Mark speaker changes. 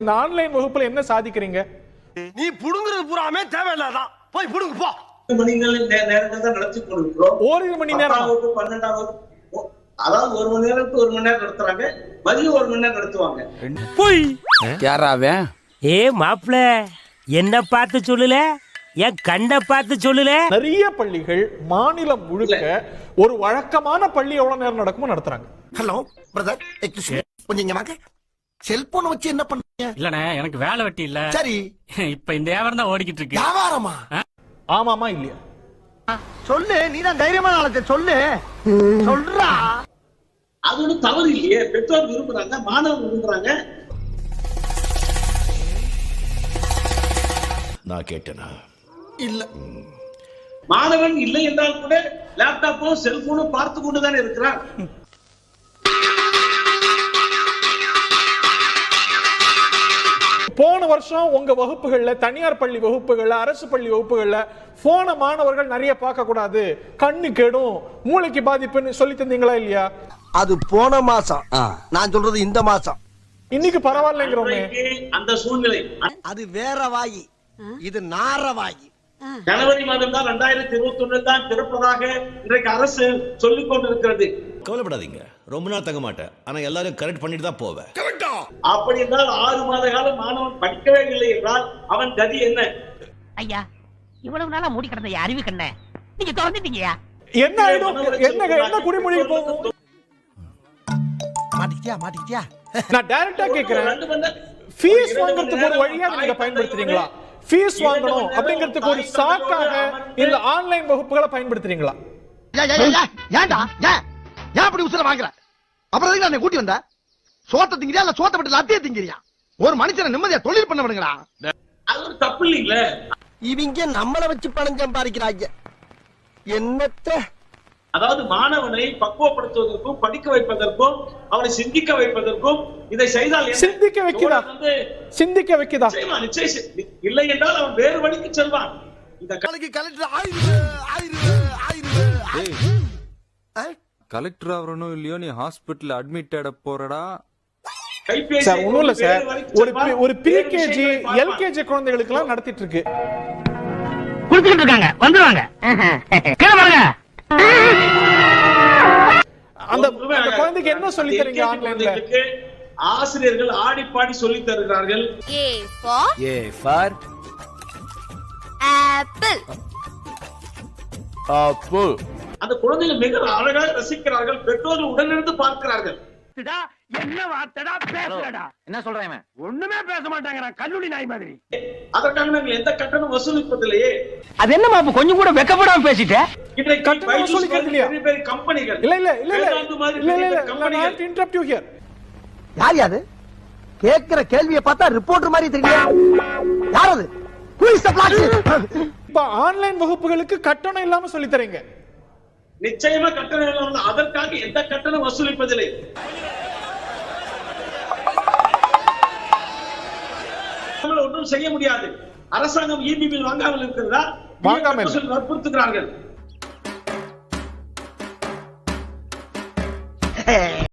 Speaker 1: இந்த ஆன்லைன் வகுப்புல என்ன சாதிக்கிறீங்க?
Speaker 2: நீ புடுங்குறது பூராமே தேவையில்லாதான். போய் புடுங்கு போ.
Speaker 3: நேரங்கள் தான் நடத்தி கொண்டிருக்கிறோம்.
Speaker 1: ஓரிரு மணி நேரம்
Speaker 3: 12வது அதாவது 1 மணி நேரத்துக்கு 1 மணி நேரம் நடத்துறாங்க. மதியம் 1 மணி நேரம் நடத்துவாங்க.
Speaker 4: போய்
Speaker 5: யாராவே
Speaker 4: மாப்ள என்ன பார்த்து சொல்லல, என் கண்ணை பார்த்து சொல்லல.
Speaker 1: நிறைய பள்ளிகள் மாநிலம் முழுக்க ஒரு வழக்கமான பள்ளி எவ்வளவு நேரம் நடக்குமோ நடத்துறாங்க.
Speaker 2: ஹலோ பிரதர், கொஞ்சம் இங்க வாங்க. செல்போன் வச்சு என்ன பண்ணீங்க?
Speaker 6: இல்லண்ணே, எனக்கு வேலை வெட்டி இல்ல.
Speaker 2: சரி,
Speaker 6: இப்ப இந்த வியாபாரம் தான் ஓடிக்கிட்டு இருக்கு.
Speaker 2: வியாபாரமா?
Speaker 1: ஆமாமா இல்லையா?
Speaker 2: சொல்லு, நீதான் தைரியமான ஆளத்தை சொல்லு. சொல்றா.
Speaker 3: அது ஒன்றும் தவறு இல்லையே. பெற்றோர் விரும்புறாங்க, மாணவர் விரும்புறாங்க.
Speaker 7: நான் கேட்டேனா?
Speaker 2: இல்ல.
Speaker 3: மாணவன் இல்லை என்றால் கூட லேப்டாப்பும் செல்போனும் பார்த்து கொண்டுதானே இருக்கிறார்.
Speaker 1: போன வருஷம் உங்க வகுப்புகள்ல, தனியார் பள்ளி வகுப்புகள்ல, அரசு பள்ளி வகுப்புகள்ல போன மாணவர்கள் நிறைய பார்க்க கூடாது, கண்ணு கெடும், மூளைக்கு பாதிப்புன்னு சொல்லி தந்தீங்களா இல்லையா?
Speaker 2: அது போன மாசம். நான் சொல்றது இந்த மாசம்.
Speaker 1: இன்னைக்கு பரவாயில்லைங்கிறோமே.
Speaker 3: அந்த சூழ்நிலை
Speaker 2: அது வேற வாயி, இது நார வாயி.
Speaker 3: ஜனவரி மாதம் தான் 2021 தான் திறப்பதாக இன்றைக்கு அரசு சொல்லிக் கொண்டிருக்கிறது.
Speaker 7: கவலைப்படாதீங்க, ரொம்ப நாள் தங்க மாட்டேன். ஆனா எல்லாரும் கரெக்ட் பண்ணிட்டு தான் போவேன்.
Speaker 3: அப்படி என்றால் 6 மாத காலம் மாணவன் படிக்கவே இல்லை என்றால் அவன் கதி என்ன?
Speaker 8: ஐயா, இவ்வளவு நாளா மூடி கிடந்த அறிவு கண்ண நீங்க திறந்துட்டீங்கயா.
Speaker 1: என்ன ஆயிடும்? என்ன குடிமொழி போகும்?
Speaker 2: மாட்டிக்கிட்டியா?
Speaker 1: நான் டைரக்டா கேக்குறேன். ஃபீஸ் வாங்குறதுக்கு ஒரு வழியா நீங்க பயன்படுத்துறீங்களா? ஃபீஸ் வாங்கணும் அப்படிங்கிறதுக்கு ஒரு சாக்காக இந்த ஆன்லைன் வகுப்புகளை பயன்படுத்துறீங்களா?
Speaker 2: ஏன்டா ஏன் அப்படி உசுர வாங்குற? அப்புறம் எதுக்கு நான் கூட்டி வந்த? சோத்த திங்கிறியா இல்ல சோத்த விட்டு லத்திய திங்கிறியா? ஒரு மனுஷனை நிம்மதியா தொழில் பண்ண விடுங்கடா.
Speaker 3: அது ஒரு தப்பு இல்லைங்களே.
Speaker 2: இவங்க நம்மள வச்சு பணம் சம்பாதிக்கிறாங்க. என்னத்த?
Speaker 3: அதாவது மாணவனை பக்குவப்படுத்துவதற்கும் படிக்க வைப்பதற்கும் அவனை சிந்திக்க வைப்பதற்கும் இதை செய்தால்
Speaker 1: சிந்திக்க வைக்குதா?
Speaker 3: இல்லை என்றால் அவன் வேறு வழிக்கு செல்வான். இந்த
Speaker 5: கலெக்டர் ஆவறனோ இல்லையோ, நீ ஹாஸ்பிடல் அட்மிட் ஆட போறடா.
Speaker 1: சார் ஒண்ணும் இல்ல சார், ஒரு பிகேஜி எல்கேஜி குழந்தைகளுக்கு எல்லாம் நடத்திட்டு இருக்கு.
Speaker 8: குடுத்துட்டு இருக்காங்க, வந்துருவாங்க. கீழ பாருங்க.
Speaker 1: அந்த குழந்தைக்கு என்ன சொல்லி தரீங்க ஆன்லைன்ல?
Speaker 3: ஆசிரியர்கள் ஆடி பாடி சொல்லி தருகிறார்கள்.
Speaker 5: A for
Speaker 9: apple.
Speaker 5: apple.
Speaker 3: அந்த குழந்தைகள் மிக அழகாக ரசிக்கிறார்கள், பெற்றோர்கள் உடனிருந்து பார்க்கிறார்கள்.
Speaker 4: என்ன வார்த்தைடா பேசுறடா? என்ன சொல்றேன்? ஒண்ணுமே பேச மாட்டாங்க, கல்லூரி நாய் மாதிரி.
Speaker 3: அதற்காக நாங்கள் எந்த கட்டணம் வசூலிப்பதில்லையே.
Speaker 4: அது என்ன மாப்பு கொஞ்சம் கூட வெக்கப்படாம பேசிட்டே?
Speaker 3: இன்றைக்கு
Speaker 1: கட்டணம் வசூலிக்கிறது இல்லையா?
Speaker 3: பெரிய பெரிய கம்பெனிகள்
Speaker 1: இல்ல
Speaker 3: கம்பெனிகள்
Speaker 1: இன்டரப்ட் யூ ஹியர்.
Speaker 2: யார் யாரு? கேக்குற கேள்வியை பார்த்தா ரிப்போர்ட்டர் மாதிரி தெரியல. யார் அது? Who is the black?
Speaker 1: இப்ப ஆன்லைன் வகுப்புகளுக்கு கட்டணம் இல்லாம சொல்லி தரீங்க.
Speaker 3: நிச்சயமா கட்டணம் இல்லாமல் அதற்காக எந்த கட்டணம் வசூலிப்பதில்லை. ஒன்றும் செய்ய முடியாது. அரசாங்கம் EB பில் வாங்காமல் இருக்கிறதா?
Speaker 1: வாங்காமல்
Speaker 3: வற்புறுத்துகிறார்கள்.